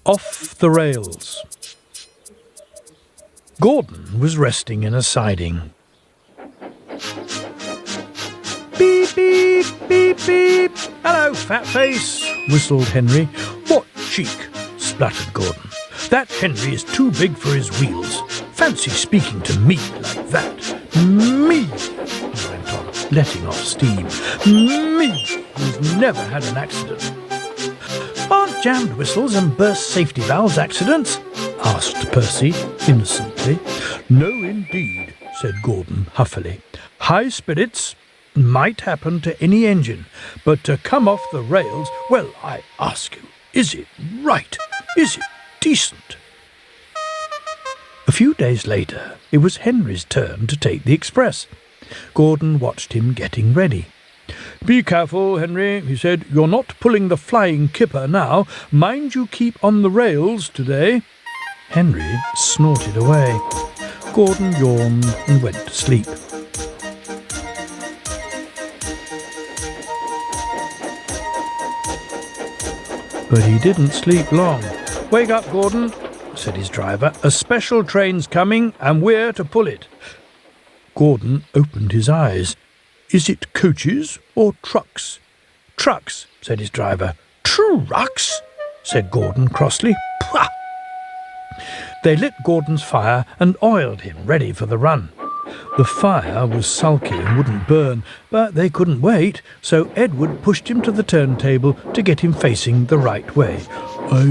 Off the rails. Gordon was resting in a siding. Beep, beep, beep, beep. Hello, fat face, whistled Henry. What cheek, spluttered Gordon. That Henry is too big for his wheels. Fancy speaking to me like that. Me, he went on, letting off steam. Me, who's never had an accident. Aren't jammed whistles and burst safety valves accidents? Asked Percy, innocently. No, indeed, said Gordon huffily. High spirits might happen to any engine, but to come off the rails, well, I ask you, is it right? Is it decent? A few days later, it was Henry's turn to take the express. Gordon watched him getting ready. Be careful, Henry, he said. You're not pulling the flying kipper now. Mind you keep on the rails today. Henry snorted away. Gordon yawned and went to sleep. But he didn't sleep long. Wake up, Gordon, said his driver. A special train's coming, and we're to pull it. Gordon opened his eyes. Is it coaches or trucks? Trucks, said his driver. Trucks, said Gordon crossly. Pah! They lit Gordon's fire and oiled him, ready for the run. The fire was sulky and wouldn't burn, but they couldn't wait, so Edward pushed him to the turntable to get him facing the right way. I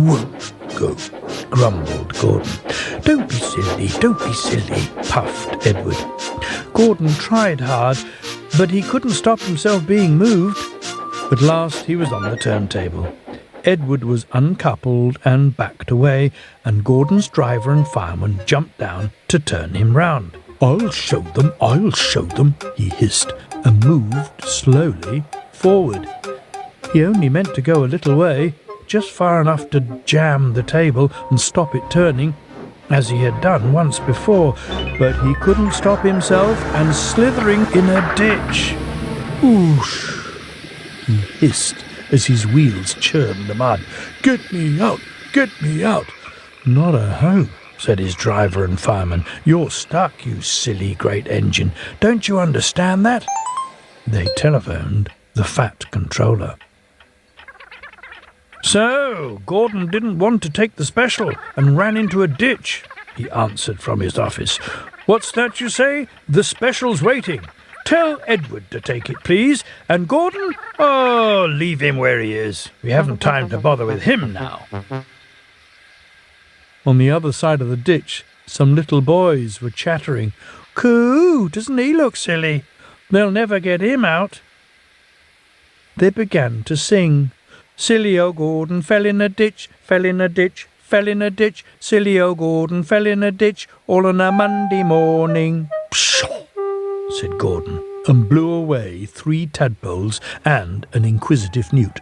won't go, grumbled Gordon. Don't be silly, puffed Edward. Gordon tried hard, but he couldn't stop himself being moved. At last he was on the turntable. Edward was uncoupled and backed away, and Gordon's driver and fireman jumped down to turn him round. I'll show them, he hissed, and moved slowly forward. He only meant to go a little way, just far enough to jam the table and stop it turning, as he had done once before, but he couldn't stop himself, and slithering in a ditch. Whoosh! He hissed as his wheels churned the mud. Get me out! Get me out! Not a hope, said his driver and fireman. You're stuck, you silly great engine. Don't you understand that? They telephoned the Fat Controller. So, Gordon didn't want to take the special and ran into a ditch, he answered from his office. What's that you say? The special's waiting. Tell Edward to take it, please. And Gordon? Oh, leave him where he is. We haven't time to bother with him now. On the other side of the ditch, some little boys were chattering. Coo, doesn't he look silly? They'll never get him out. They began to sing. Silly old Gordon fell in a ditch, fell in a ditch, fell in a ditch. Silly old Gordon fell in a ditch, all on a Monday morning. Pshaw, said Gordon, and blew away 3 tadpoles and an inquisitive newt.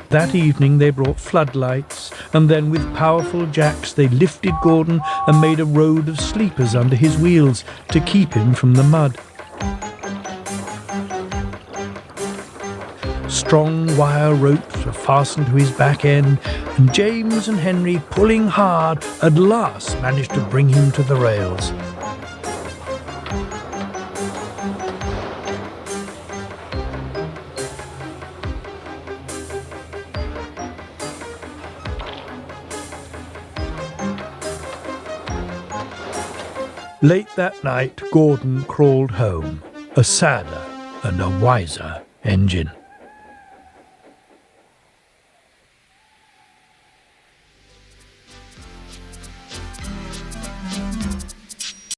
That evening they brought floodlights, and then with powerful jacks they lifted Gordon and made a road of sleepers under his wheels to keep him from the mud. Strong wire ropes were fastened to his back end, and James and Henry, pulling hard, at last managed to bring him to the rails. Late that night, Gordon crawled home, a sadder and a wiser engine.